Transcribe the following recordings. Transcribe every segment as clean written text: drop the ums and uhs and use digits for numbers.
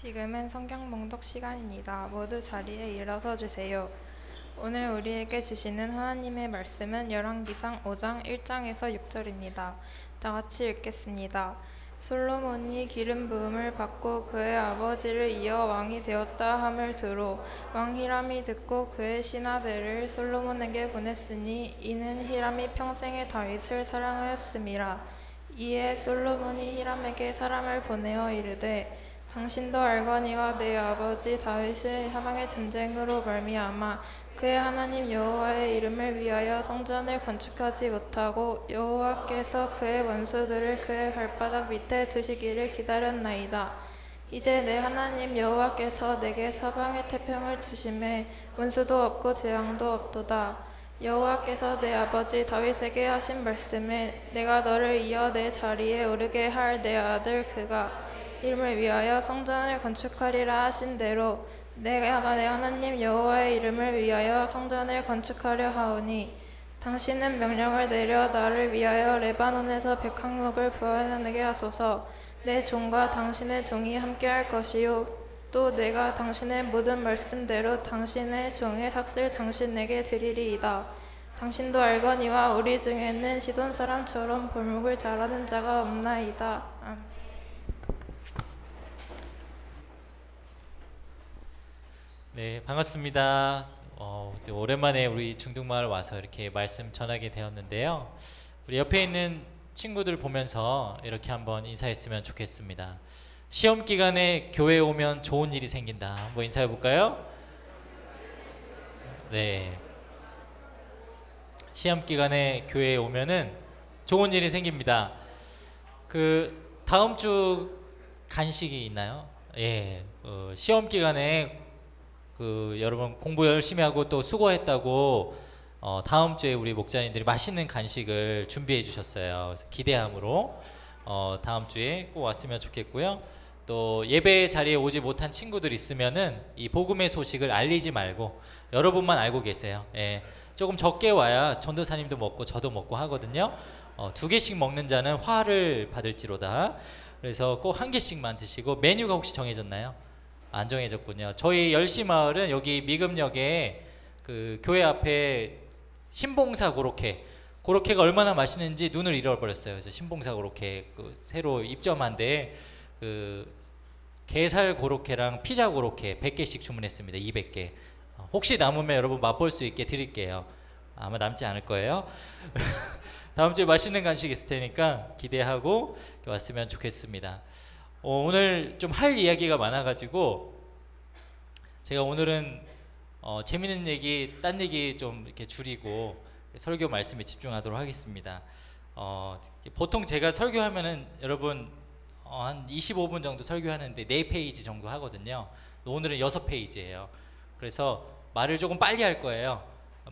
지금은 성경 봉독 시간입니다. 모두 자리에 일어서 주세요. 오늘 우리에게 주시는 하나님의 말씀은 열왕기상 5장 1장에서 6절입니다. 다 같이 읽겠습니다. 솔로몬이 기름 부음을 받고 그의 아버지를 이어 왕이 되었다 함을 들어 왕 히람이 듣고 그의 신하들을 솔로몬에게 보냈으니 이는 히람이 평생에 다윗을 사랑하였음이라. 이에 솔로몬이 히람에게 사람을 보내어 이르되 당신도 알거니와 내 아버지 다윗의 사방의 전쟁으로 말미암아 그의 하나님 여호와의 이름을 위하여 성전을 건축하지 못하고 여호와께서 그의 원수들을 그의 발바닥 밑에 두시기를 기다렸나이다. 이제 내 하나님 여호와께서 내게 사방의 태평을 주심에 원수도 없고 재앙도 없도다. 여호와께서 내 아버지 다윗에게 하신 말씀에 내가 너를 이어 내 자리에 오르게 할 내 아들 그가 이름을 위하여 성전을 건축하리라 하신 대로 내가 내 하나님 여호와의 이름을 위하여 성전을 건축하려 하오니 당신은 명령을 내려 나를 위하여 레바논에서 백향목을 구하내게 하소서. 내 종과 당신의 종이 함께할 것이요 또 내가 당신의 모든 말씀대로 당신의 종의 삭슬 당신에게 드리리이다. 당신도 알거니와 우리 중에는 시돈 사람처럼 볼목을 잘하는 자가 없나이다. 네, 반갑습니다. 오랜만에 우리 중등마을 와서 이렇게 말씀 전하게 되었는데요. 우리 옆에 있는 친구들 보면서 이렇게 한번 인사했으면 좋겠습니다. 시험 기간에 교회에 오면 좋은 일이 생긴다. 한번 인사해 볼까요? 네. 시험 기간에 교회에 오면은 좋은 일이 생깁니다. 그 다음 주 간식이 있나요? 예. 시험 기간에 여러분 공부 열심히 하고 또 수고했다고 다음 주에 우리 목자님들이 맛있는 간식을 준비해 주셨어요. 그래서 기대함으로 다음 주에 꼭 왔으면 좋겠고요. 또 예배 자리에 오지 못한 친구들 있으면은 이 복음의 소식을 알리지 말고 여러분만 알고 계세요. 예, 조금 적게 와야 전도사님도 먹고 저도 먹고 하거든요. 2개씩 먹는 자는 화를 받을지로다. 그래서 꼭 1개씩만 드시고. 메뉴가 혹시 정해졌나요? 안 정해졌군요. 저희 열시마을은 여기 미금역에 그 교회 앞에 신봉사 고로케가 얼마나 맛있는지 눈을 잃어버렸어요. 그래서 신봉사 고로케 새로 입점한데 게살 고로케랑 피자 고로케 100개씩 주문했습니다. 200개. 혹시 남으면 여러분 맛볼 수 있게 드릴게요. 아마 남지 않을 거예요. 다음 주에 맛있는 간식 있을 테니까 기대하고 왔으면 좋겠습니다. 오늘 좀 할 이야기가 많아가지고 제가 오늘은 재밌는 얘기, 딴 얘기 좀 이렇게 줄이고 설교 말씀에 집중하도록 하겠습니다. 보통 제가 설교하면은 여러분 한 25분 정도 설교하는데 4페이지 정도 하거든요. 오늘은 6페이지예요. 그래서 말을 조금 빨리 할 거예요.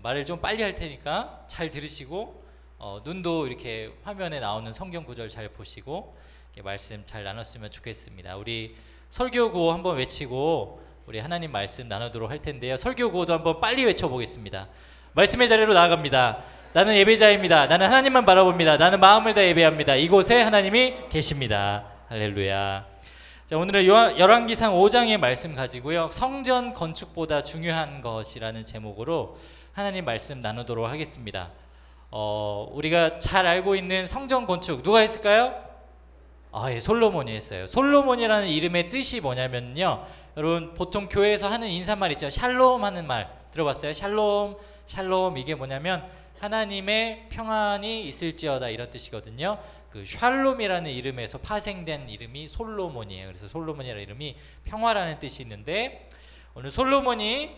말을 좀 빨리 할 테니까 잘 들으시고 눈도 이렇게 화면에 나오는 성경 구절 잘 보시고 말씀 잘 나눴으면 좋겠습니다. 우리 설교 구호 한번 외치고 우리 하나님 말씀 나누도록 할 텐데요. 설교 구호도 한번 빨리 외쳐보겠습니다. 말씀의 자리로 나아갑니다. 나는 예배자입니다. 나는 하나님만 바라봅니다. 나는 마음을 다 예배합니다. 이곳에 하나님이 계십니다. 할렐루야. 자, 오늘은 열왕기상 5장의 말씀 가지고요. 성전 건축보다 중요한 것이라는 제목으로 하나님 말씀 나누도록 하겠습니다. 우리가 잘 알고 있는 성전 건축 누가 했을까요? 예, 솔로몬이 했어요. 솔로몬이라는 이름의 뜻이 뭐냐면요, 여러분 보통 교회에서 하는 인사말 있죠. 샬롬 하는 말 들어봤어요? 샬롬, 샬롬. 이게 뭐냐면 하나님의 평안이 있을지어다 이런 뜻이거든요. 그 샬롬이라는 이름에서 파생된 이름이 솔로몬이에요. 그래서 솔로몬이라는 이름이 평화라는 뜻이 있는데, 오늘 솔로몬이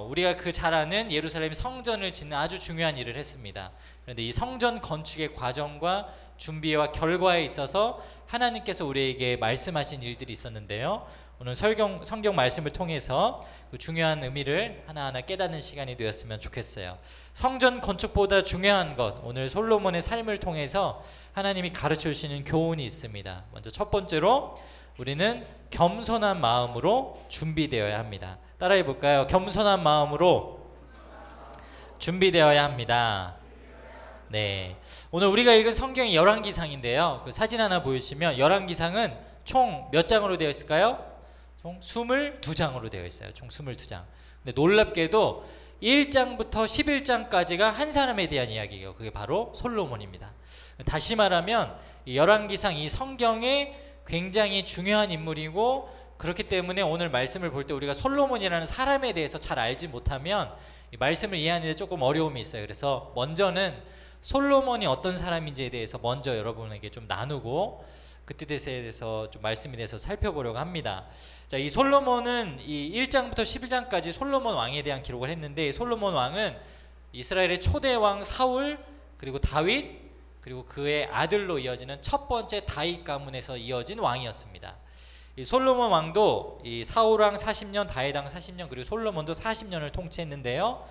우리가 잘 아는 예루살렘 성전을 짓는 아주 중요한 일을 했습니다. 그런데 이 성전 건축의 과정과 준비와 결과에 있어서 하나님께서 우리에게 말씀하신 일들이 있었는데요. 오늘 성경 말씀을 통해서 그 중요한 의미를 하나하나 깨닫는 시간이 되었으면 좋겠어요. 성전 건축보다 중요한 것, 오늘 솔로몬의 삶을 통해서 하나님이 가르쳐 주시는 교훈이 있습니다. 먼저 첫 번째로 우리는 겸손한 마음으로 준비되어야 합니다. 따라해 볼까요? 겸손한 마음으로 준비되어야 합니다. 네, 오늘 우리가 읽은 성경이 열왕기상인데요. 그 사진 하나 보여주시면 열왕기상은 총 몇 장으로 되어 있을까요? 총 22장으로 되어 있어요. 총 22장. 근데 놀랍게도 1장부터 11장까지가 한 사람에 대한 이야기예요. 그게 바로 솔로몬입니다. 다시 말하면 이 열왕기상 이 성경에 굉장히 중요한 인물이고, 그렇기 때문에 오늘 말씀을 볼 때 우리가 솔로몬이라는 사람에 대해서 잘 알지 못하면 이 말씀을 이해하는 데 조금 어려움이 있어요. 그래서 먼저는 솔로몬이 어떤 사람인지에 대해서 먼저 여러분에게 좀 나누고 그때 대해서 좀 말씀에 대해서 살펴보려고 합니다. 자, 이 솔로몬은 이 1장부터 11장까지 솔로몬 왕에 대한 기록을 했는데, 솔로몬 왕은 이스라엘의 초대 왕 사울, 그리고 다윗, 그리고 그의 아들로 이어지는 첫 번째 다윗 가문에서 이어진 왕이었습니다. 이 솔로몬 왕도 이 사울 왕 40년, 다윗 왕 40년, 그리고 솔로몬도 40년을 통치했는데요.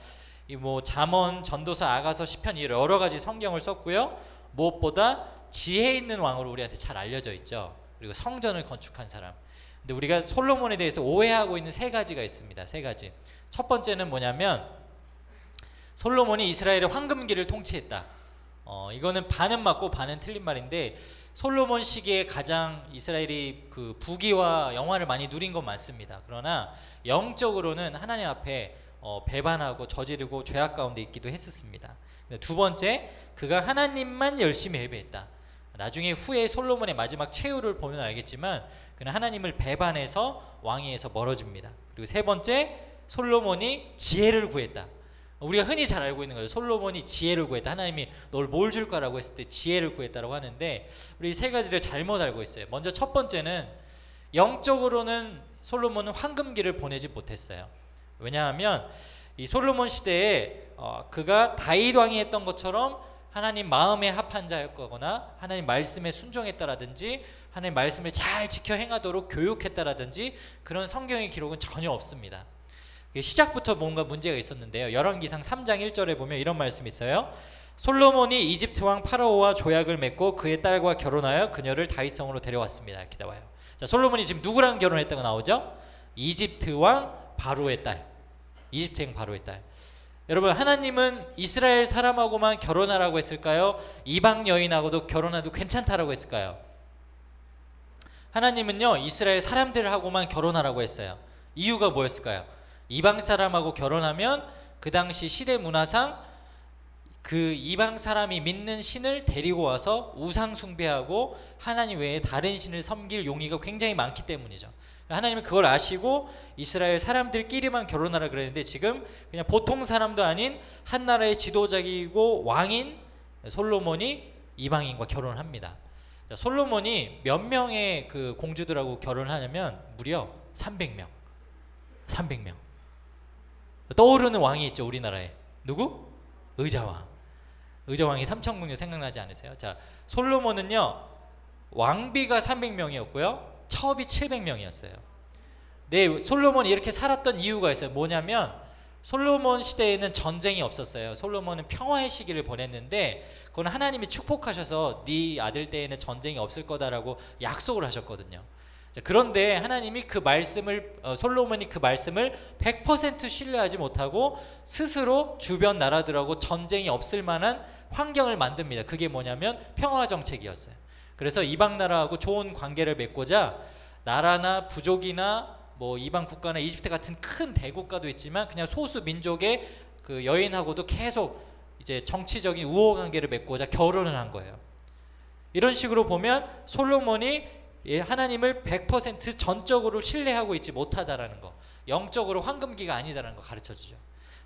이 뭐 잠언, 전도서, 아가서, 시편 이 여러 가지 성경을 썼고요. 무엇보다 지혜 있는 왕으로 우리한테 잘 알려져 있죠. 그리고 성전을 건축한 사람. 근데 우리가 솔로몬에 대해서 오해하고 있는 세 가지가 있습니다. 세 가지. 첫 번째는 뭐냐면 솔로몬이 이스라엘의 황금기를 통치했다. 이거는 반은 맞고 반은 틀린 말인데, 솔로몬 시기에 가장 이스라엘이 그 부귀와 영화를 많이 누린 건 맞습니다. 그러나 영적으로는 하나님 앞에 배반하고 저지르고 죄악 가운데 있기도 했었습니다. 두 번째, 그가 하나님만 열심히 예배했다. 나중에 후에 솔로몬의 마지막 최후를 보면 알겠지만 그는 하나님을 배반해서 왕위에서 멀어집니다. 그리고 세 번째, 솔로몬이 지혜를 구했다. 우리가 흔히 잘 알고 있는 거예요. 솔로몬이 지혜를 구했다. 하나님이 널 뭘 줄 거라고 했을 때 지혜를 구했다라고 하는데, 우리 세 가지를 잘못 알고 있어요. 먼저 첫 번째는 영적으로는 솔로몬은 황금기를 보내지 못했어요. 왜냐하면 이 솔로몬 시대에 그가 다윗 왕이 했던 것처럼 하나님 마음에 합한 자였거나 하나님 말씀에 순종했다라든지 하나님 말씀을 잘 지켜 행하도록 교육했다라든지 그런 성경의 기록은 전혀 없습니다. 시작부터 뭔가 문제가 있었는데요. 열왕기상 3장 1절에 보면 이런 말씀이 있어요. 솔로몬이 이집트 왕 파라오와 조약을 맺고 그의 딸과 결혼하여 그녀를 다윗성으로 데려왔습니다. 이렇게 나와요. 자, 솔로몬이 지금 누구랑 결혼했다고 나오죠? 이집트 왕 바로의 딸. 이집트 왕 바로의 딸. 여러분, 하나님은 이스라엘 사람하고만 결혼하라고 했을까요? 이방 여인하고도 결혼해도 괜찮다라고 했을까요? 하나님은요, 이스라엘 사람들하고만 결혼하라고 했어요. 이유가 뭐였을까요? 이방 사람하고 결혼하면 그 당시 시대 문화상 그 이방 사람이 믿는 신을 데리고 와서 우상 숭배하고 하나님 외에 다른 신을 섬길 용의가 굉장히 많기 때문이죠. 하나님은 그걸 아시고 이스라엘 사람들끼리만 결혼하라 그랬는데, 지금 그냥 보통 사람도 아닌 한 나라의 지도자이고 왕인 솔로몬이 이방인과 결혼을 합니다. 자, 솔로몬이 몇 명의 그 공주들하고 결혼을 하냐면 무려 300명. 300명. 떠오르는 왕이 있죠, 우리나라에. 누구? 의자왕. 의자왕이 삼천궁녀 생각나지 않으세요? 자, 솔로몬은요, 왕비가 300명이었고요 첩이 700명이었어요. 네, 솔로몬이 이렇게 살았던 이유가 있어요. 뭐냐면 솔로몬 시대에는 전쟁이 없었어요. 솔로몬은 평화의 시기를 보냈는데 그건 하나님이 축복하셔서 네 아들 때에는 전쟁이 없을 거다라고 약속을 하셨거든요. 자, 그런데 하나님이 그 말씀을 솔로몬이 그 말씀을 100% 신뢰하지 못하고 스스로 주변 나라들하고 전쟁이 없을 만한 환경을 만듭니다. 그게 뭐냐면 평화 정책이었어요. 그래서 이방 나라하고 좋은 관계를 맺고자 나라나 부족이나 뭐 이방 국가나 이집트 같은 큰 대국가도 있지만 그냥 소수 민족의 그 여인하고도 계속 이제 정치적인 우호 관계를 맺고자 결혼을 한 거예요. 이런 식으로 보면 솔로몬이 하나님을 100% 전적으로 신뢰하고 있지 못하다라는 거, 영적으로 황금기가 아니다라는 거 가르쳐주죠.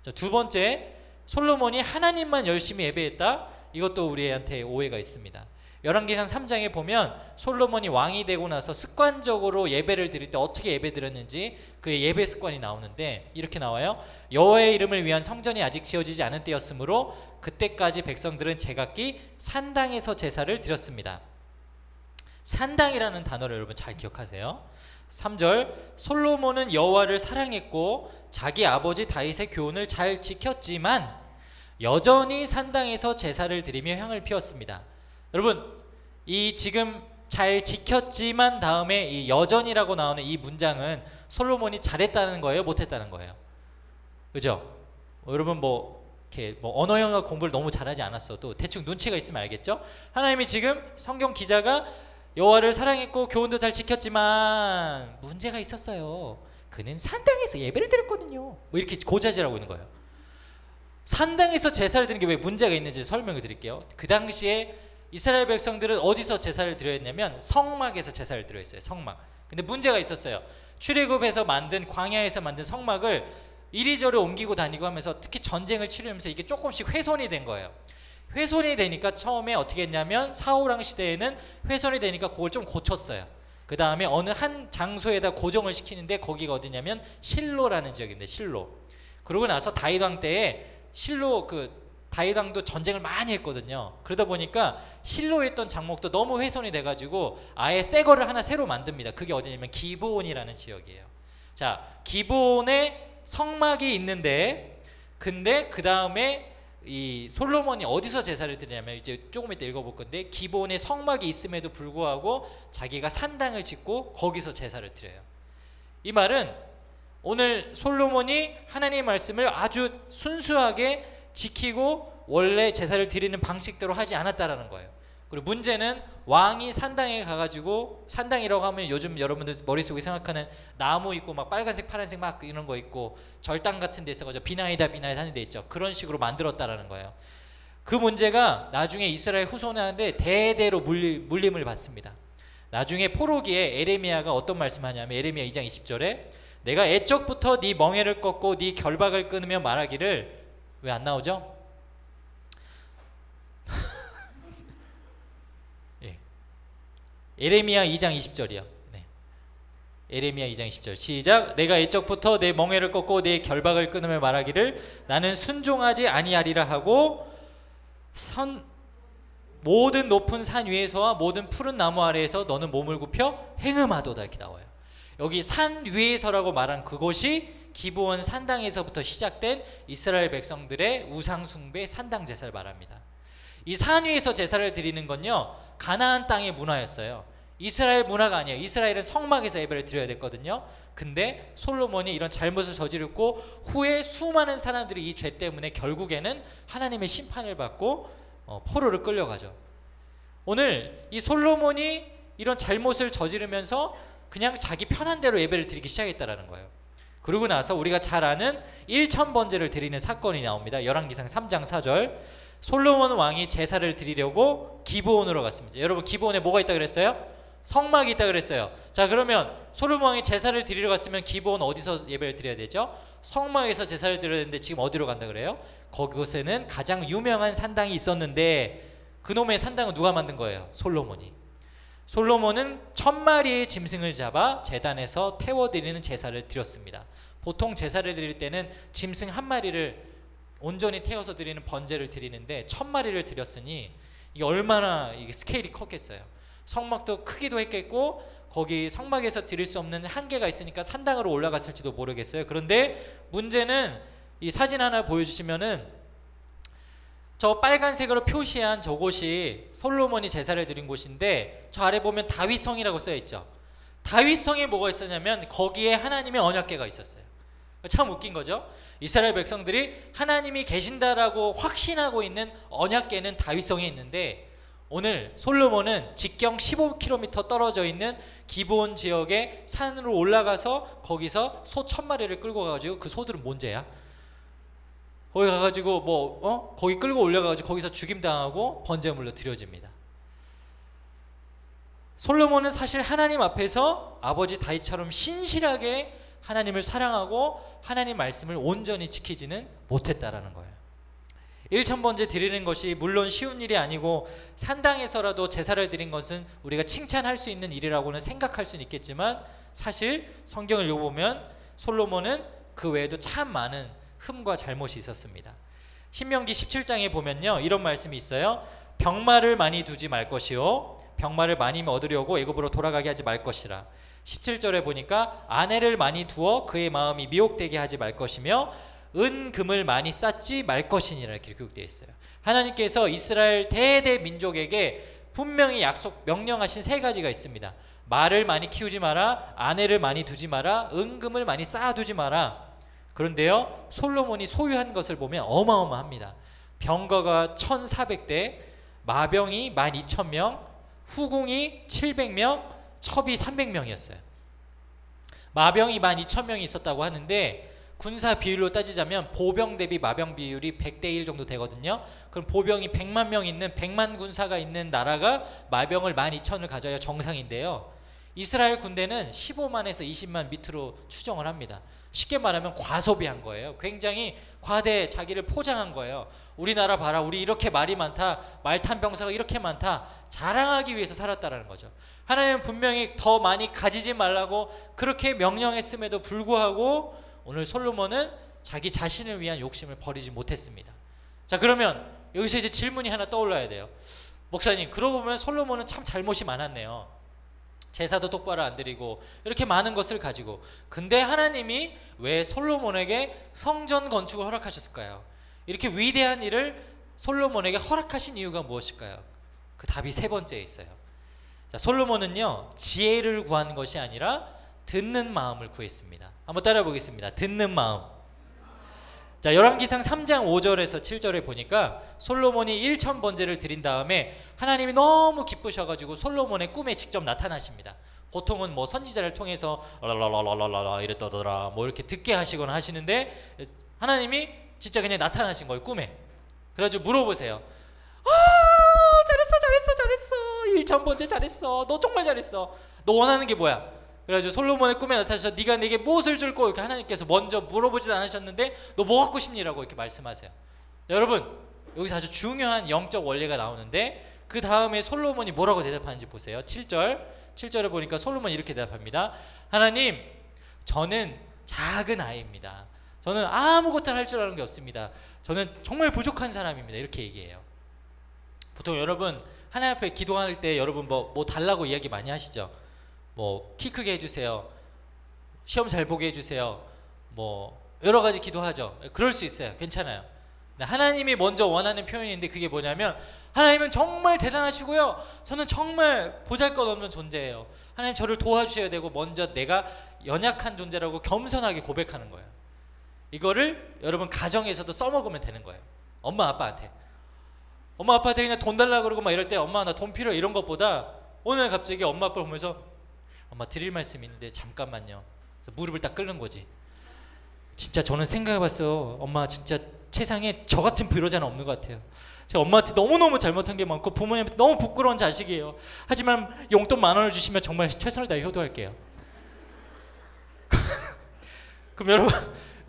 자, 두 번째, 솔로몬이 하나님만 열심히 예배했다. 이것도 우리한테 오해가 있습니다. 열왕기상 3장에 보면 솔로몬이 왕이 되고 나서 습관적으로 예배를 드릴 때 어떻게 예배 드렸는지 그의 예배 습관이 나오는데 이렇게 나와요. 여호와의 이름을 위한 성전이 아직 지어지지 않은 때였으므로 그때까지 백성들은 제각기 산당에서 제사를 드렸습니다. 산당이라는 단어를 여러분 잘 기억하세요. 3절, 솔로몬은 여호와를 사랑했고 자기 아버지 다윗의 교훈을 잘 지켰지만 여전히 산당에서 제사를 드리며 향을 피웠습니다. 여러분, 이 지금 잘 지켰지만 다음에 이 여전이라고 나오는 이 문장은 솔로몬이 잘했다는 거예요, 못했다는 거예요? 그죠? 여러분 이렇게 언어 영역 공부를 너무 잘하지 않았어도 대충 눈치가 있으면 알겠죠? 하나님이 지금 성경 기자가 여호와를 사랑했고 교훈도 잘 지켰지만 문제가 있었어요. 그는 산당에서 예배를 드렸거든요. 뭐 이렇게 고자질하고 있는 거예요. 산당에서 제사를 드리는 게 왜 문제가 있는지 설명을 드릴게요. 그 당시에 이스라엘 백성들은 어디서 제사를 드려야 했냐면 성막에서 제사를 드려야 했어요. 성막. 근데 문제가 있었어요. 출애굽에서 만든, 광야에서 만든 성막을 이리저리 옮기고 다니고 하면서, 특히 전쟁을 치르면서 이게 조금씩 훼손이 된 거예요. 훼손이 되니까 처음에 어떻게 했냐면 사울왕 시대에는 훼손이 되니까 그걸 좀 고쳤어요. 그 다음에 어느 한 장소에다 고정을 시키는데 거기가 어디냐면 실로라는 지역인데, 실로. 그러고 나서 다윗 왕 때에 실로, 다윗 왕도 전쟁을 많이 했거든요. 그러다 보니까 실로에 있던 장목도 너무 훼손이 돼가지고 아예 새 거를 하나 새로 만듭니다. 그게 어디냐면 기브온이라는 지역이에요. 자, 기브온에 성막이 있는데, 근데 그 다음에 이 솔로몬이 어디서 제사를 드리냐면, 이제 조금 이따 읽어볼 건데, 기브온에 성막이 있음에도 불구하고 자기가 산당을 짓고 거기서 제사를 드려요. 이 말은 오늘 솔로몬이 하나님의 말씀을 아주 순수하게 지키고 원래 제사를 드리는 방식대로 하지 않았다라는 거예요. 그리고 문제는 왕이 산당에 가가지고, 산당이라고 하면 요즘 여러분들 머릿속에 생각하는 나무 있고 막 빨간색 파란색 막 이런 거 있고 절당 같은 데 있어가지고 비나이다 하는 데 있죠. 그런 식으로 만들었다라는 거예요. 그 문제가 나중에 이스라엘 후손한테 대대로 물림을 받습니다. 나중에 포로기에 에레미야가 어떤 말씀하냐면, 에레미야 2장 20절에 내가 애적부터 네 멍에를 꺾고 네 결박을 끊으며 말하기를, 왜 안 나오죠? 예. 에레미야 2장 20절이요. 네. 에레미야 2장 20절 시작. 내가 애적부터 내 멍에를 꺾고 내 결박을 끊으며 말하기를 나는 순종하지 아니하리라 하고 모든 높은 산 위에서와 모든 푸른 나무 아래에서 너는 몸을 굽혀 행음하도다, 이렇게 나와요. 여기 산 위에서라고 말한 그곳이 기브온 산당에서부터 시작된 이스라엘 백성들의 우상 숭배 산당 제사를 말합니다. 이 산 위에서 제사를 드리는 건요, 가나안 땅의 문화였어요. 이스라엘 문화가 아니에요. 이스라엘은 성막에서 예배를 드려야 됐거든요. 근데 솔로몬이 이런 잘못을 저지르고 후에 수많은 사람들이 이 죄 때문에 결국에는 하나님의 심판을 받고 포로를 끌려가죠. 오늘 이 솔로몬이 이런 잘못을 저지르면서 그냥 자기 편한 대로 예배를 드리기 시작했다라는 거예요. 그러고 나서 우리가 잘 아는 1000번제를 드리는 사건이 나옵니다. 열왕기상 3장 4절. 솔로몬 왕이 제사를 드리려고 기브온으로 갔습니다. 여러분, 기브온에 뭐가 있다 그랬어요? 성막이 있다 그랬어요. 자, 그러면 솔로몬 왕이 제사를 드리러 갔으면 기브온 어디서 예배를 드려야 되죠? 성막에서 제사를 드려야 되는데 지금 어디로 간다 그래요? 그곳에는 가장 유명한 산당이 있었는데 그놈의 산당은 누가 만든 거예요? 솔로몬이. 솔로몬은 1000마리의 짐승을 잡아 제단에서 태워드리는 제사를 드렸습니다. 보통 제사를 드릴 때는 짐승 한 마리를 온전히 태워서 드리는 번제를 드리는데 1000마리를 드렸으니 이게 얼마나 이게 스케일이 컸겠어요. 성막도 크기도 했겠고 거기 성막에서 드릴 수 없는 한계가 있으니까 산당으로 올라갔을지도 모르겠어요. 그런데 문제는 이 사진 하나 보여주시면은 저 빨간색으로 표시한 저곳이 솔로몬이 제사를 드린 곳인데, 저 아래 보면 다윗성이라고 써있죠. 다윗성에 뭐가 있었냐면 거기에 하나님의 언약궤가 있었어요. 참 웃긴 거죠. 이스라엘 백성들이 하나님이 계신다라고 확신하고 있는 언약궤는 다윗성에 있는데, 오늘 솔로몬은 직경 15km 떨어져 있는 기브온 지역의 산으로 올라가서 거기서 소 1000마리를 끌고 가가지고, 그 소들은 뭔 죄야? 거기 가가지고 거기 끌고 올려가지고 거기서 죽임당하고 번제물로 드려집니다. 솔로몬은 사실 하나님 앞에서 아버지 다윗처럼 신실하게 하나님을 사랑하고 하나님 말씀을 온전히 지키지는 못했다라는 거예요. 1000번제 드리는 것이 물론 쉬운 일이 아니고 산당에서라도 제사를 드린 것은 우리가 칭찬할 수 있는 일이라고는 생각할 수는 있겠지만, 사실 성경을 읽어보면 솔로몬은 그 외에도 참 많은 흠과 잘못이 있었습니다. 신명기 17장에 보면요, 이런 말씀이 있어요. 병마를 많이 두지 말 것이요 병마를 많이 얻으려고 애굽으로 돌아가게 하지 말 것이라. 17절에 보니까 아내를 많이 두어 그의 마음이 미혹되게 하지 말 것이며 은금을 많이 쌓지 말 것이니라, 이렇게 기록되어 있어요. 하나님께서 이스라엘 대대 민족에게 분명히 명령하신 3가지가 있습니다. 말을 많이 키우지 마라, 아내를 많이 두지 마라, 은금을 많이 쌓아두지 마라. 그런데요, 솔로몬이 소유한 것을 보면 어마어마합니다. 병거가 1400대, 마병이 12,000명, 후궁이 700명, 첩이 300명이었어요. 마병이 12,000명이 있었다고 하는데 군사 비율로 따지자면 보병 대비 마병 비율이 100대 1 정도 되거든요. 그럼 보병이 100만 명 있는 100만 군사가 있는 나라가 마병을 12,000을 가져야 정상인데요. 이스라엘 군대는 15만에서 20만 밑으로 추정을 합니다. 쉽게 말하면 과소비한 거예요. 굉장히 과대 자기를 포장한 거예요. 우리나라 봐라, 우리 이렇게 말이 많다, 말탄 병사가 이렇게 많다, 자랑하기 위해서 살았다라는 거죠. 하나님은 분명히 더 많이 가지지 말라고 그렇게 명령했음에도 불구하고 오늘 솔로몬은 자기 자신을 위한 욕심을 버리지 못했습니다. 자, 그러면 여기서 이제 질문이 하나 떠올라야 돼요. 목사님, 그러고 보면 솔로몬은 참 잘못이 많았네요. 제사도 똑바로 안 드리고 이렇게 많은 것을 가지고, 근데 하나님이 왜 솔로몬에게 성전 건축을 허락하셨을까요? 이렇게 위대한 일을 솔로몬에게 허락하신 이유가 무엇일까요? 그 답이 세 번째에 있어요. 자, 솔로몬은요, 지혜를 구한 것이 아니라 듣는 마음을 구했습니다. 한번 따라 보겠습니다. 듣는 마음. 자, 열왕기상 3장 5절에서 7절에 보니까 솔로몬이 1,000번제를 드린 다음에 하나님이 너무 기쁘셔가지고 솔로몬의 꿈에 직접 나타나십니다. 보통은 뭐 선지자를 통해서 랄랄랄랄랄라 이랬더더라 뭐 이렇게 듣게 하시거나 하시는데 하나님이 진짜 그냥 나타나신 거예요, 꿈에. 그래가지고 물어보세요. 잘했어 1,000번째 잘했어, 너 정말 잘했어, 너 원하는 게 뭐야? 그래가지고 솔로몬의 꿈에 나타나셔서 네가 내게 무엇을 줄 거, 이렇게 하나님께서 먼저 물어보지도 않으셨는데 너 뭐 갖고 싶니라고 이렇게 말씀하세요. 여러분, 여기서 아주 중요한 영적 원리가 나오는데 그 다음에 솔로몬이 뭐라고 대답하는지 보세요. 7절에 보니까 솔로몬이 이렇게 대답합니다. 하나님, 저는 작은 아이입니다. 저는 아무것도 할 줄 아는 게 없습니다. 저는 정말 부족한 사람입니다. 이렇게 얘기해요. 보통 여러분 하나님 앞에 기도할 때 여러분 뭐 달라고 이야기 많이 하시죠. 뭐 키 크게 해주세요, 시험 잘 보게 해주세요, 뭐 여러 가지 기도하죠. 그럴 수 있어요. 괜찮아요. 하나님이 먼저 원하는 표현인데 그게 뭐냐면, 하나님은 정말 대단하시고요, 저는 정말 보잘것없는 존재예요. 하나님 저를 도와주셔야 되고 먼저 내가 연약한 존재라고 겸손하게 고백하는 거예요. 이거를 여러분 가정에서도 써먹으면 되는 거예요. 엄마 아빠한테 그냥 돈 달라고 그러고 막 이럴 때 엄마 나 돈 필요해 이런 것보다 오늘 갑자기 엄마 아빠를 보면서 엄마 드릴 말씀이 있는데 잠깐만요. 그래서 무릎을 딱 꿇는 거지. 진짜 저는 생각해봤어요. 엄마 진짜 세상에 저 같은 불효자는 없는 것 같아요. 제가 엄마한테 너무너무 잘못한 게 많고 부모님한테 너무 부끄러운 자식이에요. 하지만 용돈 10,000원을 주시면 정말 최선을 다해 효도할게요. 그럼 여러분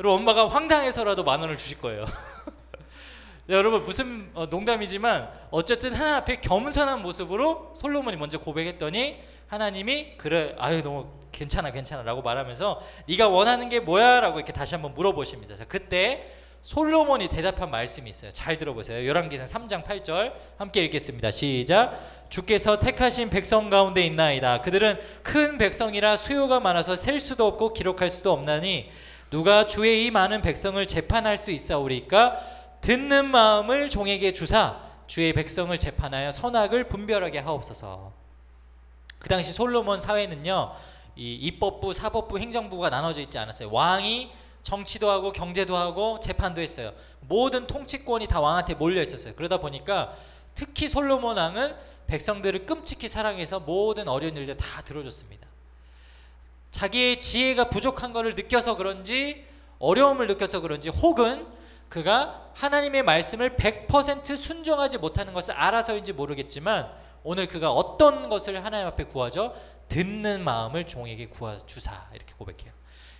엄마가 황당해서라도 10,000원을 주실 거예요. 여러분 무슨 농담이지만 어쨌든 하나님 앞에 겸손한 모습으로 솔로몬이 먼저 고백했더니 하나님이 그래, 아유 너무 괜찮아 라고 말하면서 네가 원하는 게 뭐야? 라고 이렇게 다시 한번 물어보십니다. 자, 그때 솔로몬이 대답한 말씀이 있어요. 잘 들어보세요. 열왕기상 3장 8절 함께 읽겠습니다. 시작. 주께서 택하신 백성 가운데 있나이다. 그들은 큰 백성이라 수요가 많아서 셀 수도 없고 기록할 수도 없나니 누가 주의 이 많은 백성을 재판할 수 있사오리까? 듣는 마음을 종에게 주사 주의 백성을 재판하여 선악을 분별하게 하옵소서. 그 당시 솔로몬 사회는요, 이 입법부, 사법부, 행정부가 나눠져 있지 않았어요. 왕이 정치도 하고 경제도 하고 재판도 했어요. 모든 통치권이 다 왕한테 몰려 있었어요. 그러다 보니까 특히 솔로몬 왕은 백성들을 끔찍히 사랑해서 모든 어려운 일들 다 들어줬습니다. 자기의 지혜가 부족한 것을 느껴서 그런지, 어려움을 느껴서 그런지, 혹은 그가 하나님의 말씀을 100% 순종하지 못하는 것을 알아서인지 모르겠지만 오늘 그가 어떤 것을 하나님 앞에 구하죠? 듣는 마음을 종에게 구하주사, 이렇게 고백해요.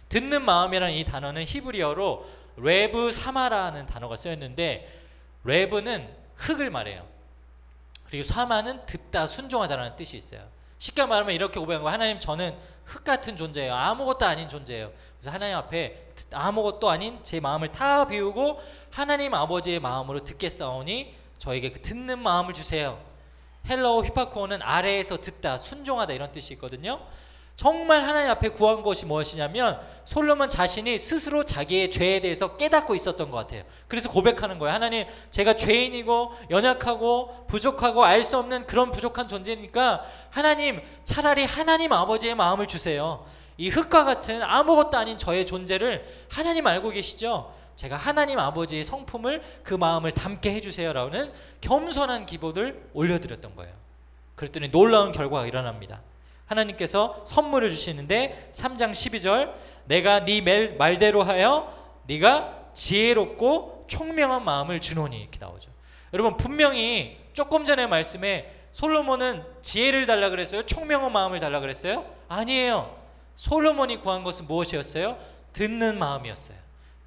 듣는 마음이라는 이 단어는 히브리어로 레브 사마라는 단어가 쓰였는데, 레브는 흙을 말해요. 그리고 사마는 듣다, 순종하다라는 뜻이 있어요. 쉽게 말하면 이렇게 고백한 거, 하나님 저는 흙 같은 존재예요. 아무것도 아닌 존재예요. 그래서 하나님 앞에 아무것도 아닌 제 마음을 다 비우고 하나님 아버지의 마음으로 듣겠사오니 저에게 그 듣는 마음을 주세요. 헬라어 휘파코어는 아래에서 듣다, 순종하다 이런 뜻이 있거든요. 정말 하나님 앞에 구한 것이 무엇이냐면 솔로몬 자신이 스스로 자기의 죄에 대해서 깨닫고 있었던 것 같아요. 그래서 고백하는 거예요. 하나님, 제가 죄인이고 연약하고 부족하고 알 수 없는 그런 부족한 존재니까 하나님, 차라리 하나님 아버지의 마음을 주세요. 이 흙과 같은 아무것도 아닌 저의 존재를 하나님 알고 계시죠? 제가 하나님 아버지의 성품을, 그 마음을 담게 해주세요 라는 겸손한 기도를 올려드렸던 거예요. 그랬더니 놀라운 결과가 일어납니다. 하나님께서 선물을 주시는데 3장 12절 내가 네 말대로 하여 네가 지혜롭고 총명한 마음을 주노니 이렇게 나오죠. 여러분 분명히 조금 전에 말씀에 솔로몬은 지혜를 달라 그랬어요? 총명한 마음을 달라 그랬어요? 아니에요. 솔로몬이 구한 것은 무엇이었어요? 듣는 마음이었어요.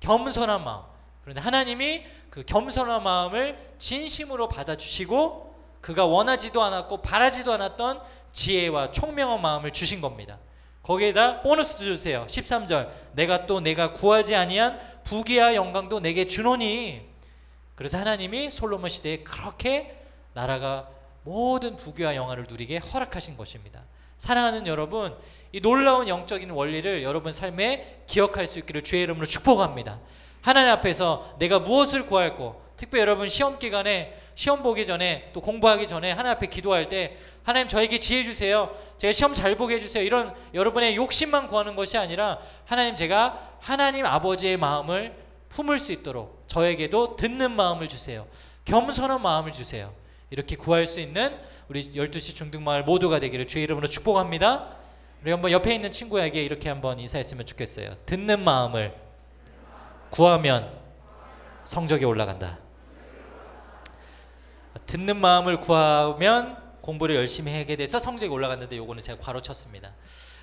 겸손한 마음. 그런데 하나님이 그 겸손한 마음을 진심으로 받아주시고 그가 원하지도 않았고 바라지도 않았던 지혜와 총명한 마음을 주신 겁니다. 거기에다 보너스도 주세요. 13절 내가 구하지 아니한 부귀와 영광도 내게 주노니. 그래서 하나님이 솔로몬 시대에 그렇게 나라가 모든 부귀와 영화를 누리게 허락하신 것입니다. 사랑하는 여러분, 이 놀라운 영적인 원리를 여러분 삶에 기억할 수 있기를 주의 이름으로 축복합니다. 하나님 앞에서 내가 무엇을 구할고, 특별히 여러분 시험 기간에 시험 보기 전에 또 공부하기 전에 하나님 앞에 기도할 때 하나님 저에게 지혜 주세요, 제가 시험 잘 보게 해주세요, 이런 여러분의 욕심만 구하는 것이 아니라 하나님 제가 하나님 아버지의 마음을 품을 수 있도록 저에게도 듣는 마음을 주세요, 겸손한 마음을 주세요, 이렇게 구할 수 있는 우리 12시 중등마을 모두가 되기를 주의 이름으로 축복합니다. 우리 한번 옆에 있는 친구에게 이렇게 한번 인사했으면 좋겠어요. 듣는 마음을 구하면 성적이 올라간다. 듣는 마음을 구하면 공부를 열심히 하게 돼서 성적이 올라갔는데 요거는 제가 괄호 쳤습니다.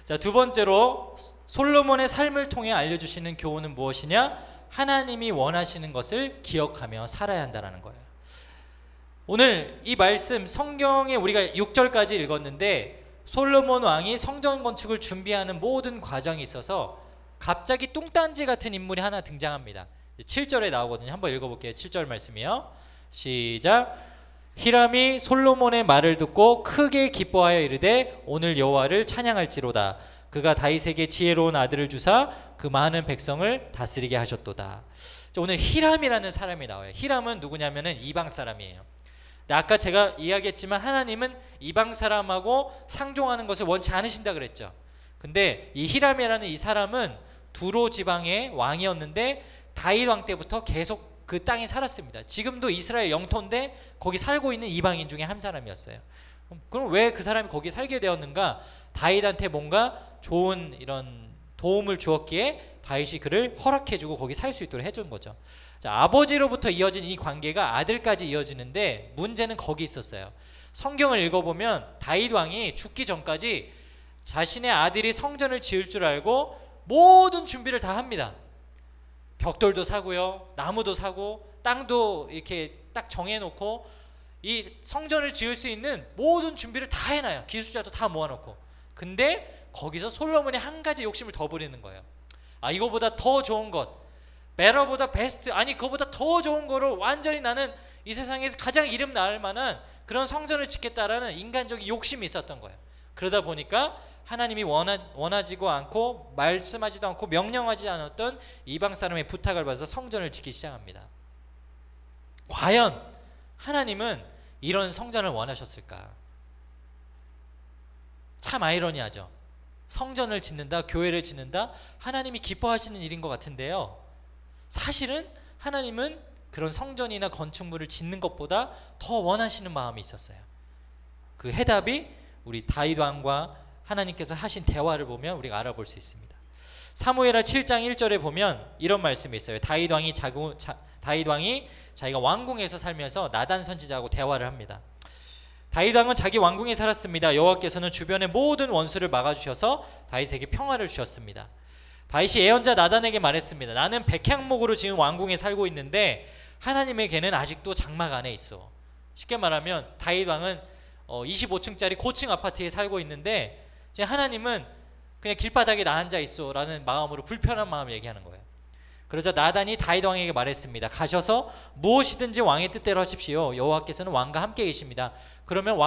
자, 두 번째로 솔로몬의 삶을 통해 알려주시는 교훈은 무엇이냐? 하나님이 원하시는 것을 기억하며 살아야 한다는 거예요. 오늘 이 말씀 성경에 우리가 6절까지 읽었는데 솔로몬 왕이 성전 건축을 준비하는 모든 과정이 있어서 갑자기 뚱딴지 같은 인물이 하나 등장합니다. 7절에 나오거든요. 한번 읽어볼게요. 7절 말씀이요. 시작. 히람이 솔로몬의 말을 듣고 크게 기뻐하여 이르되 오늘 여호와를 찬양할지로다. 그가 다윗에게 지혜로운 아들을 주사 그 많은 백성을 다스리게 하셨도다. 오늘 히람이라는 사람이 나와요. 히람은 누구냐면은 이방 사람이에요. 아까 제가 이야기했지만 하나님은 이방 사람하고 상종하는 것을 원치 않으신다 그랬죠. 근데 이 히람이라는 이 사람은 두로 지방의 왕이었는데 다윗 왕 때부터 계속 그 땅에 살았습니다. 지금도 이스라엘 영토인데 거기 살고 있는 이방인 중에 한 사람이었어요. 그럼 왜 그 사람이 거기 살게 되었는가? 다윗한테 뭔가 좋은 이런 도움을 주었기에 다윗이 그를 허락해주고 거기 살 수 있도록 해준 거죠. 자, 아버지로부터 이어진 이 관계가 아들까지 이어지는데 문제는 거기 있었어요. 성경을 읽어보면 다윗 왕이 죽기 전까지 자신의 아들이 성전을 지을 줄 알고 모든 준비를 다 합니다. 벽돌도 사고요, 나무도 사고, 땅도 이렇게 딱 정해놓고 이 성전을 지을 수 있는 모든 준비를 다 해놔요. 기술자도 다 모아놓고. 근데 거기서 솔로몬이 한 가지 욕심을 더 부리는 거예요. 아, 이거보다 더 좋은 것, 베러보다 베스트, 아니 그거보다 더 좋은 거를 완전히 나는 이 세상에서 가장 이름 나을 만한 그런 성전을 짓겠다라는 인간적인 욕심이 있었던 거예요. 그러다 보니까 하나님이 원하지도 않고 말씀하지도 않고 명령하지 않았던 이방 사람의 부탁을 받아서 성전을 짓기 시작합니다. 과연 하나님은 이런 성전을 원하셨을까? 참 아이러니하죠. 성전을 짓는다, 교회를 짓는다, 하나님이 기뻐하시는 일인 것 같은데요, 사실은 하나님은 그런 성전이나 건축물을 짓는 것보다 더 원하시는 마음이 있었어요. 그 해답이 우리 다윗 왕과 하나님께서 하신 대화를 보면 우리가 알아볼 수 있습니다. 사무엘하 7장 1절에 보면 이런 말씀이 있어요. 다윗 왕이 자기가 왕궁에서 살면서 나단 선지자하고 대화를 합니다. 다윗 왕은 자기 왕궁에 살았습니다. 여호와께서는 주변의 모든 원수를 막아주셔서 다윗에게 평화를 주셨습니다. 다윗이 예언자 나단에게 말했습니다. 나는 백향목으로 지은 왕궁에 살고 있는데 하나님에게는 아직도 장막 안에 있어. 쉽게 말하면 다윗 왕은 25층짜리 고층 아파트에 살고 있는데 이제 하나님은 그냥 길바닥에 나 앉아 있어 라는 마음으로 불편한 마음을 얘기하는 거예요. 그러자 나단이 다윗 왕에게 말했습니다. 가셔서 무엇이든지 왕의 뜻대로 하십시오. 여호와께서는 왕과 함께 계십니다. 그러면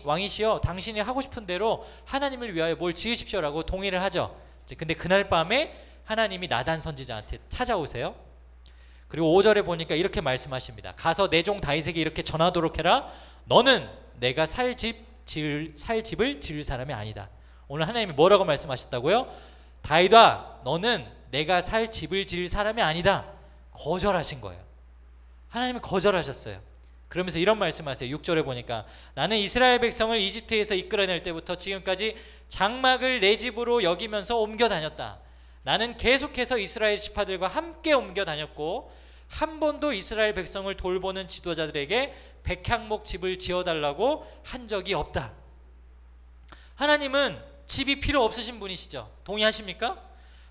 왕이시여 당신이 하고 싶은 대로 하나님을 위하여 뭘 지으십시오라고 동의를 하죠. 근데 그날 밤에 하나님이 나단 선지자한테 찾아오세요. 그리고 5절에 보니까 이렇게 말씀하십니다. 가서 내 종 다윗에게 이렇게 전하도록 해라. 너는 내가 살 집을 지을 사람이 아니다. 오늘 하나님이 뭐라고 말씀하셨다고요? 다윗아, 너는 내가 살 집을 지을 사람이 아니다. 거절하신 거예요. 하나님이 거절하셨어요. 그러면서 이런 말씀하세요. 6절에 보니까 나는 이스라엘 백성을 이집트에서 이끌어낼 때부터 지금까지 장막을 내 집으로 여기면서 옮겨 다녔다. 나는 계속해서 이스라엘 지파들과 함께 옮겨 다녔고 한 번도 이스라엘 백성을 돌보는 지도자들에게 백향목 집을 지어달라고 한 적이 없다. 하나님은 집이 필요 없으신 분이시죠. 동의하십니까?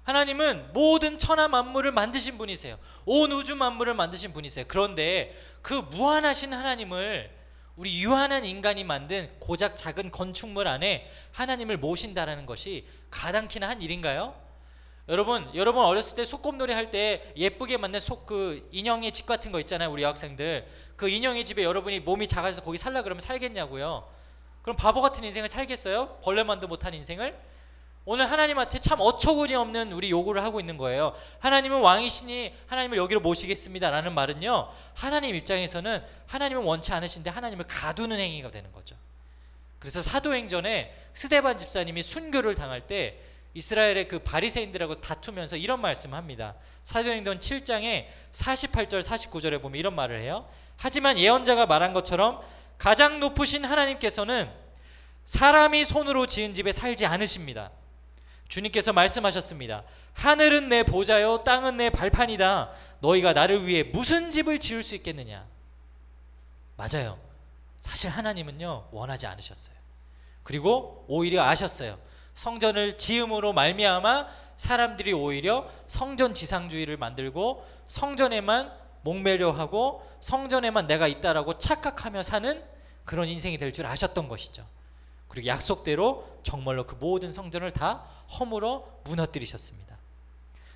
하나님은 모든 천하 만물을 만드신 분이세요. 온 우주 만물을 만드신 분이세요. 그런데 그 무한하신 하나님을 우리 유한한 인간이 만든 고작 작은 건축물 안에 하나님을 모신다라는 것이 가당키나 한 일인가요? 여러분 어렸을 때 소꿉놀이 할 때 예쁘게 만든 그 인형의 집 같은 거 있잖아요. 우리 여학생들 그 인형의 집에 여러분이 몸이 작아서 거기 살라 그러면 살겠냐고요? 그럼 바보 같은 인생을 살겠어요? 벌레만도 못한 인생을? 오늘 하나님한테 참 어처구니 없는 우리 요구를 하고 있는 거예요. 하나님은 왕이시니 하나님을 여기로 모시겠습니다 라는 말은요, 하나님 입장에서는 하나님은 원치 않으신데 하나님을 가두는 행위가 되는 거죠. 그래서 사도행전에 스데반 집사님이 순교를 당할 때 이스라엘의 그 바리새인들하고 다투면서 이런 말씀을 합니다. 사도행전 7장에 48절 49절에 보면 이런 말을 해요. 하지만 예언자가 말한 것처럼 가장 높으신 하나님께서는 사람이 손으로 지은 집에 살지 않으십니다. 주님께서 말씀하셨습니다. 하늘은 내 보좌요 땅은 내 발판이다. 너희가 나를 위해 무슨 집을 지을 수 있겠느냐. 맞아요. 사실 하나님은요 원하지 않으셨어요. 그리고 오히려 아셨어요. 성전을 지음으로 말미암아 사람들이 오히려 성전 지상주의를 만들고 성전에만 목매려 하고 성전에만 내가 있다라고 착각하며 사는 그런 인생이 될 줄 아셨던 것이죠. 그리고 약속대로 정말로 그 모든 성전을 다 허물어 무너뜨리셨습니다.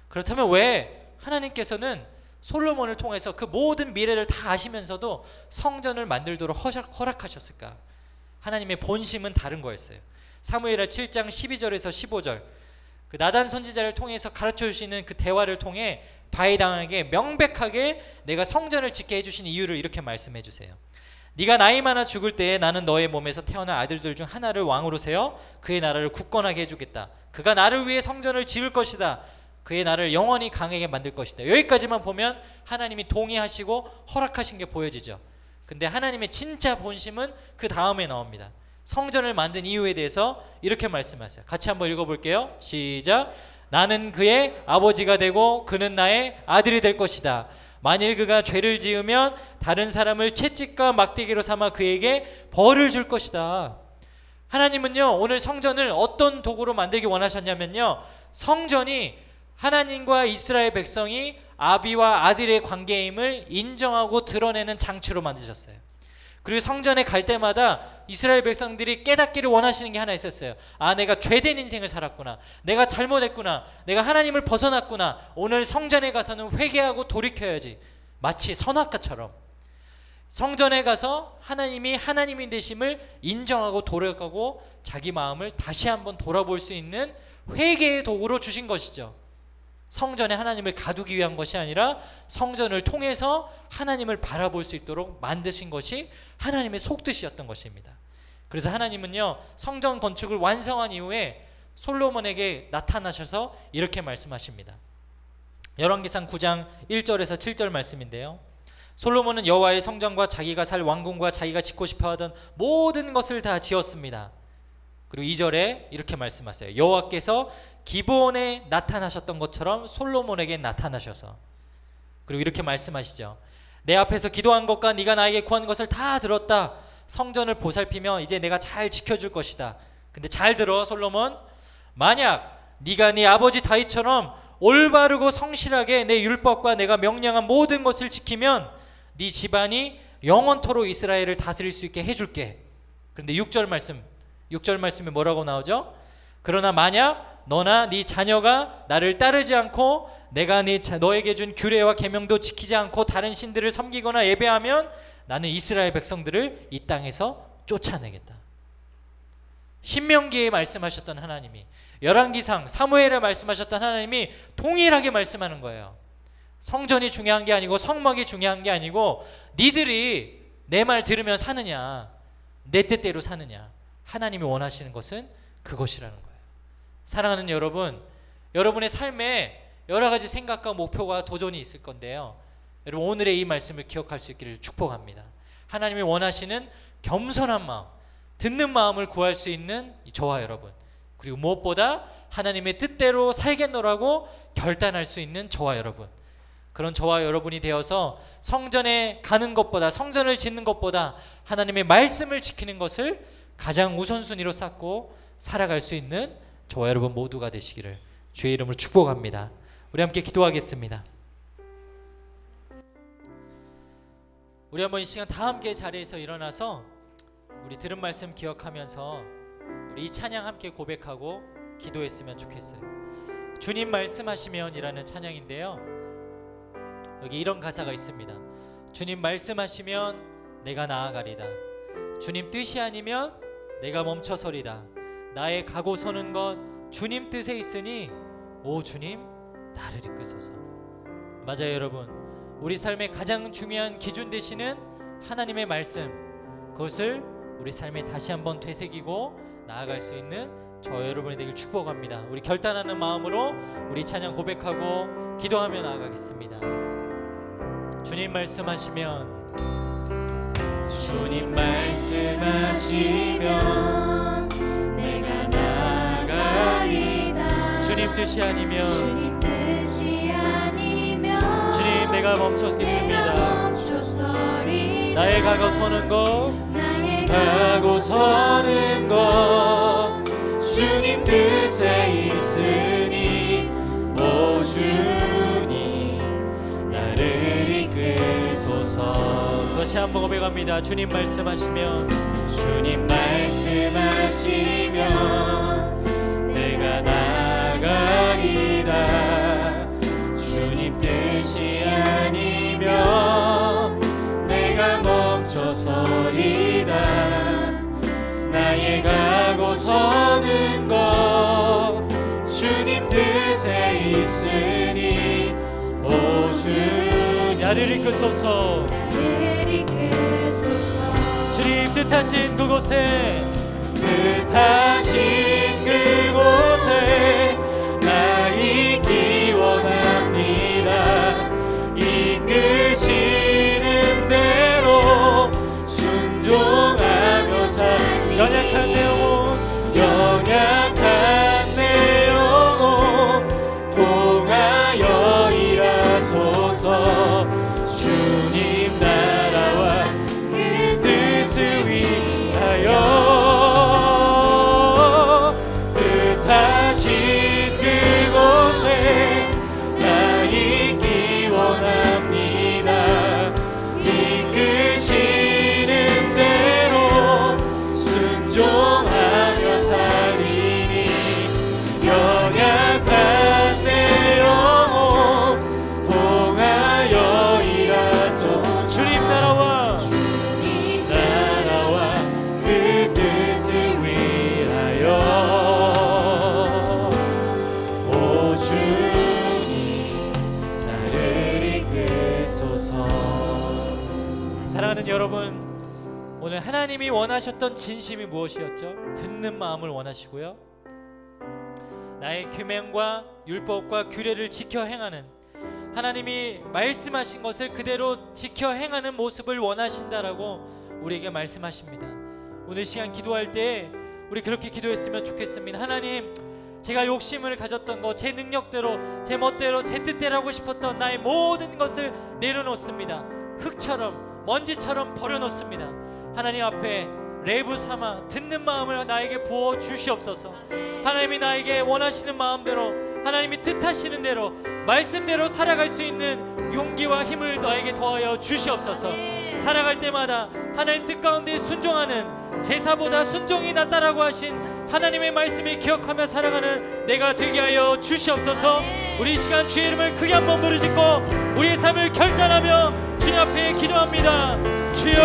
그렇다면 왜 하나님께서는 솔로몬을 통해서 그 모든 미래를 다 아시면서도 성전을 만들도록 허락하셨을까? 하나님의 본심은 다른 거였어요. 사무엘하 7장 12절에서 15절 그 나단 선지자를 통해서 가르쳐 주시는 그 대화를 통해 다윗 왕에게 명백하게 내가 성전을 짓게 해주신 이유를 이렇게 말씀해 주세요. 네가 나이 많아 죽을 때에 나는 너의 몸에서 태어난 아들들 중 하나를 왕으로 세워 그의 나라를 굳건하게 해주겠다. 그가 나를 위해 성전을 지을 것이다. 그의 나라를 영원히 강하게 만들 것이다. 여기까지만 보면 하나님이 동의하시고 허락하신 게 보여지죠. 근데 하나님의 진짜 본심은 그 다음에 나옵니다. 성전을 만든 이유에 대해서 이렇게 말씀하세요. 같이 한번 읽어볼게요. 시작. 나는 그의 아버지가 되고 그는 나의 아들이 될 것이다. 만일 그가 죄를 지으면 다른 사람을 채찍과 막대기로 삼아 그에게 벌을 줄 것이다. 하나님은요 오늘 성전을 어떤 도구로 만들기 원하셨냐면요, 성전이 하나님과 이스라엘 백성이 아비와 아들의 관계임을 인정하고 드러내는 장치로 만드셨어요. 그리고 성전에 갈 때마다 이스라엘 백성들이 깨닫기를 원하시는 게 하나 있었어요. 아, 내가 죄된 인생을 살았구나. 내가 잘못했구나. 내가 하나님을 벗어났구나. 오늘 성전에 가서는 회개하고 돌이켜야지. 마치 선악과처럼 성전에 가서 하나님이 하나님인 되심을 인정하고 돌아가고 자기 마음을 다시 한번 돌아볼 수 있는 회개의 도구로 주신 것이죠. 성전에 하나님을 가두기 위한 것이 아니라 성전을 통해서 하나님을 바라볼 수 있도록 만드신 것이 하나님의 속뜻이었던 것입니다. 그래서 하나님은요 성전 건축을 완성한 이후에 솔로몬에게 나타나셔서 이렇게 말씀하십니다. 열왕기상 9장 1절에서 7절 말씀인데요, 솔로몬은 여호와의 성전과 자기가 살 왕궁과 자기가 짓고 싶어하던 모든 것을 다 지었습니다. 그리고 2절에 이렇게 말씀하세요. 여호와께서 기브온에 나타나셨던 것처럼 솔로몬에게 나타나셔서, 그리고 이렇게 말씀하시죠. 내 앞에서 기도한 것과 네가 나에게 구한 것을 다 들었다. 성전을 보살피며 이제 내가 잘 지켜줄 것이다. 근데 잘 들어 솔로몬. 만약 네가 네 아버지 다윗처럼 올바르고 성실하게 내 율법과 내가 명령한 모든 것을 지키면 네 집안이 영원토록 이스라엘을 다스릴 수 있게 해줄게. 그런데 6절 말씀에 뭐라고 나오죠? 그러나 만약 너나 네 자녀가 나를 따르지 않고 내가 너에게 준 규례와 계명도 지키지 않고 다른 신들을 섬기거나 예배하면 나는 이스라엘 백성들을 이 땅에서 쫓아내겠다. 신명기에 말씀하셨던 하나님이, 열왕기상 사무엘에 말씀하셨던 하나님이 동일하게 말씀하는 거예요. 성전이 중요한 게 아니고 성막이 중요한 게 아니고 니들이 내 말 들으면 사느냐, 내 뜻대로 사느냐. 하나님이 원하시는 것은 그것이라는 거예요. 사랑하는 여러분, 여러분의 삶에 여러 가지 생각과 목표가 도전이 있을 건데요, 여러분 오늘의 이 말씀을 기억할 수 있기를 축복합니다. 하나님이 원하시는 겸손한 마음, 듣는 마음을 구할 수 있는 저와 여러분, 그리고 무엇보다 하나님의 뜻대로 살겠노라고 결단할 수 있는 저와 여러분, 그런 저와 여러분이 되어서 성전에 가는 것보다, 성전을 짓는 것보다 하나님의 말씀을 지키는 것을 가장 우선순위로 쌓고 살아갈 수 있는 저와 여러분 모두가 되시기를 주의 이름으로 축복합니다. 우리 함께 기도하겠습니다. 우리 한번 이 시간 다 함께 자리에서 일어나서 우리 들은 말씀 기억하면서 우리 이 찬양 함께 고백하고 기도했으면 좋겠어요. 주님 말씀하시면 이라는 찬양인데요, 여기 이런 가사가 있습니다. 주님 말씀하시면 내가 나아가리다. 주님 뜻이 아니면 내가 멈춰서리다. 나의 가고 서는 것 주님 뜻에 있으니 오 주님 나를 이끄소서. 맞아요 여러분, 우리 삶의 가장 중요한 기준 되시는 하나님의 말씀, 그것을 우리 삶에 다시 한번 되새기고 나아갈 수 있는 저 여러분이 되길 축복합니다. 우리 결단하는 마음으로 우리 찬양 고백하고 기도하며 나아가겠습니다. 주님 말씀하시면, 주님 말씀하시면 내가 나아가리다. 주님 뜻이 아니면, 주님 뜻이 아니면 주님 내가 멈췄겠습니다. 나의 가고 서는 것, 가고 서는 것 주님 뜻에 있으니 오 주님 나를 이끄소서. 다시 한번 고백합니다. 주님 말씀하시면, 주님 말씀하시면 내가 나아가리다. 주님 뜻이 아니면 내가 멈춰서리다. 나의 가고 서는 것 주님 뜻에 있으니 오 주님 나를 이끄소서. 주님 뜻하신 그곳에, 뜻하신 그곳에 나 있기 원합니다. 이끄시는 대로 순종하며 살 연약한 내 영혼, 연약한 내 영혼 통하여 일하소서. 주님 나라와 그 뜻을 위하여 뜻하신 그곳에 나 있기 원합니다. 이끄시는 대로 순종하며 살리니 연약한 내 영혼 통하여 일하소서. 주님 나라와 그 뜻을 위하여 오 주님 나를 이끄소서. 사랑하는 여러분, 오늘 하나님이 원하셨던 진심이 무엇이었죠? 듣는 마음을 원하시고요, 나의 계명과 율법과 규례를 지켜 행하는, 하나님이 말씀하신 것을 그대로 지켜 행하는 모습을 원하신다라고 우리에게 말씀하십니다. 오늘 시간 기도할 때 우리 그렇게 기도했으면 좋겠습니다. 하나님, 제가 욕심을 가졌던 것, 제 능력대로, 제 멋대로, 제 뜻대로 하고 싶었던 나의 모든 것을 내려놓습니다. 흙처럼 먼지처럼 버려놓습니다. 하나님 앞에 레브 삼아 듣는 마음을 나에게 부어 주시옵소서. 하나님이 나에게 원하시는 마음대로, 하나님이 뜻하시는 대로, 말씀대로 살아갈 수 있는 용기와 힘을 나에게 더하여 주시옵소서. 살아갈 때마다 하나님 뜻 가운데 순종하는, 제사보다 순종이 낫다라고 하신 하나님의 말씀을 기억하며 살아가는 내가 되게 하여 주시옵소서. 우리 이 시간 주의 이름을 크게 한번 부르짖고 우리의 삶을 결단하며 주님 앞에 기도합니다. 주여,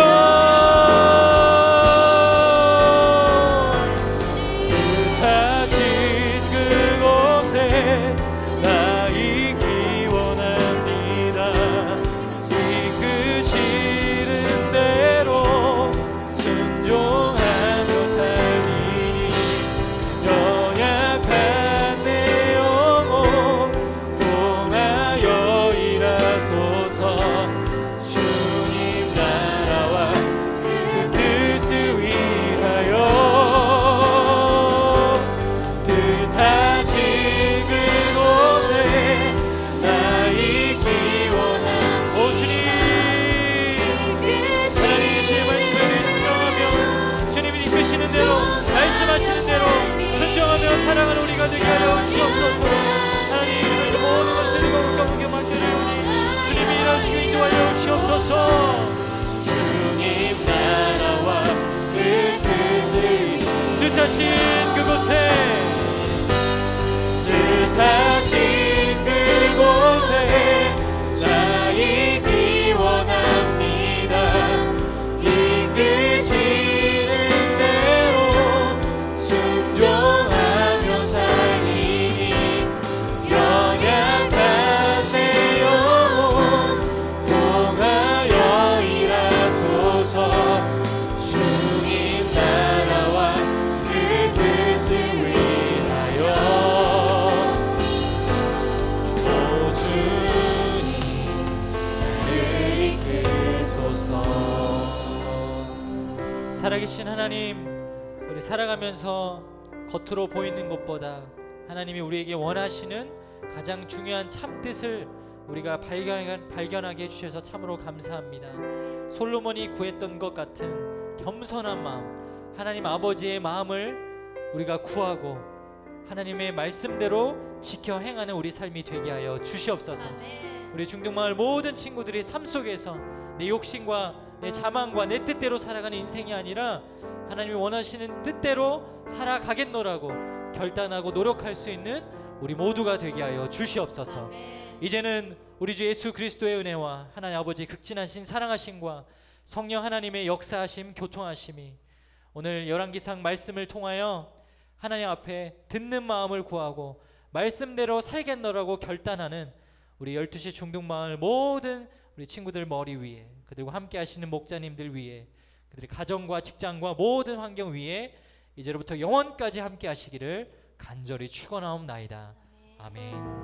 나 있기 원합니다. 이끄시는 대로 순종하며 살리니 연약한 내 영혼 통하여 일하소서. 주님 나라와 그곳에 뜻하신 그곳에 나 있기 원합니다. 이끄시는 대로 순종하며 살리니 연약한 내 영혼 통하여 일하소서. 주님 나라와 그 뜻을 위하여 오 주님 늘 이끄소서. 살아계신 하나님, 우리 살아가면서 겉으로 보이는 것보다 하나님이 우리에게 원하시는 가장 중요한 참뜻을 우리가 발견하게 해주셔서 참으로 감사합니다. 솔로몬이 구했던 것 같은 겸손한 마음, 하나님 아버지의 마음을 우리가 구하고 하나님의 말씀대로 지켜 행하는 우리 삶이 되게 하여 주시옵소서. 우리 중등마을 모든 친구들이 삶 속에서 내 욕심과 내 자만과 내 뜻대로 살아가는 인생이 아니라 하나님이 원하시는 뜻대로 살아가겠노라고 결단하고 노력할 수 있는 우리 모두가 되게 하여 주시옵소서. 이제는 우리 주 예수 그리스도의 은혜와 하나님 아버지의 극진하신 사랑하심과 성령 하나님의 역사하심 교통하심이 오늘 열왕기상 말씀을 통하여 하나님 앞에 듣는 마음을 구하고 말씀대로 살겠노라고 결단하는 우리 12시 중등마을 모든 우리 친구들 머리 위에, 그들과 함께 하시는 목자님들 위에, 그들의 가정과 직장과 모든 환경 위에 이제로부터 영원까지 함께 하시기를 간절히 축원하옵나이다. 아멘.